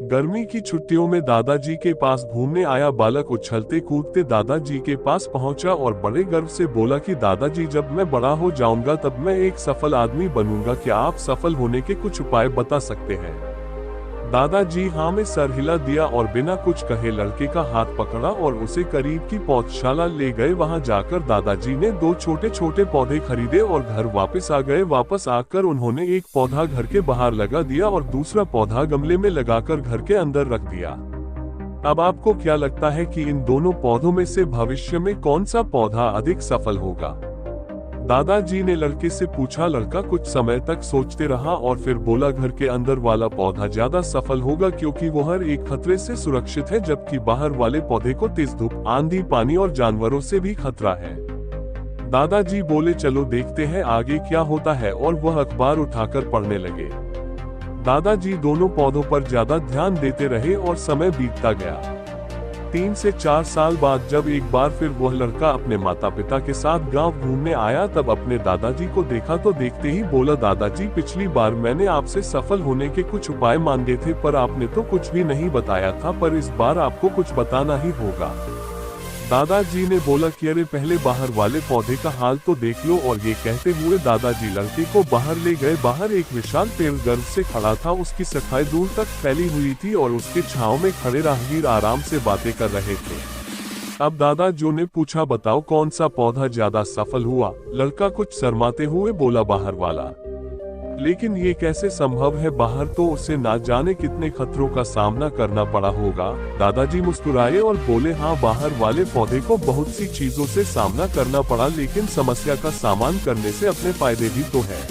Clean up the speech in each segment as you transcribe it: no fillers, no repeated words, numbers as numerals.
गर्मी की छुट्टियों में दादाजी के पास घूमने आया बालक उछलते कूदते दादाजी के पास पहुंचा और बड़े गर्व से बोला कि दादाजी, जब मैं बड़ा हो जाऊंगा तब मैं एक सफल आदमी बनूंगा। क्या आप सफल होने के कुछ उपाय बता सकते हैं? दादाजी हाँ में सर हिला दिया और बिना कुछ कहे लड़के का हाथ पकड़ा और उसे करीब की पौधशाला ले गए। वहां जाकर दादाजी ने 2 छोटे छोटे पौधे खरीदे और घर वापस आ गए। वापस आकर उन्होंने एक पौधा घर के बाहर लगा दिया और दूसरा पौधा गमले में लगाकर घर के अंदर रख दिया। अब आपको क्या लगता है कि इन दोनों पौधों में से भविष्य में कौन सा पौधा अधिक सफल होगा? दादाजी ने लड़के से पूछा। लड़का कुछ समय तक सोचते रहा और फिर बोला, घर के अंदर वाला पौधा ज्यादा सफल होगा क्योंकि वो हर एक खतरे से सुरक्षित है, जबकि बाहर वाले पौधे को तेज धूप, आंधी, पानी और जानवरों से भी खतरा है। दादाजी बोले, चलो देखते हैं आगे क्या होता है, और वह अखबार उठाकर पढ़ने लगे। दादाजी दोनों पौधों पर ज्यादा ध्यान देते रहे और समय बीतता गया। 3 से 4 साल बाद जब एक बार फिर वह लड़का अपने माता पिता के साथ गांव घूमने आया, तब अपने दादाजी को देखा तो देखते ही बोला, दादाजी, पिछली बार मैंने आपसे सफल होने के कुछ उपाय मांगे थे पर आपने तो कुछ भी नहीं बताया था, पर इस बार आपको कुछ बताना ही होगा। दादाजी ने बोला कि अरे पहले बाहर वाले पौधे का हाल तो देख लो, और ये कहते हुए दादाजी लड़के को बाहर ले गए। बाहर एक विशाल पेड़ गर्व से खड़ा था, उसकी शाखाएं दूर तक फैली हुई थी और उसके छांव में खड़े राहगीर आराम से बातें कर रहे थे। अब दादाजी ने पूछा, बताओ कौन सा पौधा ज्यादा सफल हुआ? लड़का कुछ शर्माते हुए बोला, बाहर वाला। लेकिन ये कैसे संभव है? बाहर तो उसे ना जाने कितने खतरों का सामना करना पड़ा होगा। दादाजी मुस्कुराए और बोले, हाँ, बाहर वाले पौधे को बहुत सी चीजों से सामना करना पड़ा, लेकिन समस्या का सामना करने से अपने फायदे भी तो है।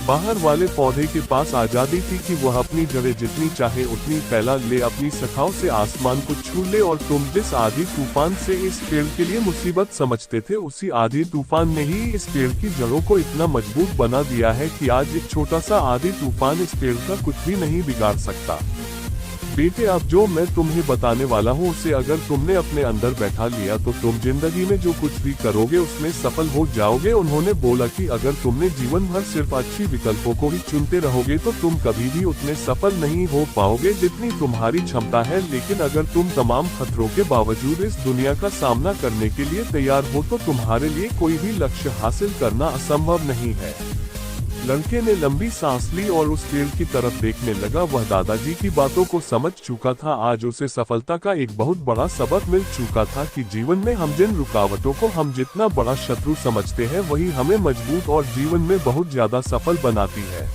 बाहर वाले पौधे के पास आजादी थी कि वह अपनी जड़ें जितनी चाहे उतनी फैला ले, अपनी शाखाओं से आसमान को छू ले, और तुम जिस आधी तूफान से इस पेड़ के लिए मुसीबत समझते थे, उसी आधी तूफान ने ही इस पेड़ की जड़ों को इतना मजबूत बना दिया है कि आज एक छोटा सा आधी तूफान इस पेड़ का कुछ भी नहीं बिगाड़ सकता। बेटे, अब जो मैं तुम्हें बताने वाला हूँ उसे अगर तुमने अपने अंदर बैठा लिया तो तुम जिंदगी में जो कुछ भी करोगे उसमें सफल हो जाओगे। उन्होंने बोला कि अगर तुमने जीवन भर सिर्फ अच्छी विकल्पों को ही चुनते रहोगे तो तुम कभी भी उतने सफल नहीं हो पाओगे जितनी तुम्हारी क्षमता है। लेकिन अगर तुम तमाम खतरों के बावजूद इस दुनिया का सामना करने के लिए तैयार हो तो तुम्हारे लिए कोई भी लक्ष्य हासिल करना असंभव नहीं है। लड़के ने लंबी सांस ली और उस पेड़ की तरफ देखने लगा। वह दादाजी की बातों को समझ चुका था। आज उसे सफलता का एक बहुत बड़ा सबक मिल चुका था कि जीवन में हम जिन रुकावटों को हम जितना बड़ा शत्रु समझते हैं वही हमें मजबूत और जीवन में बहुत ज्यादा सफल बनाती है।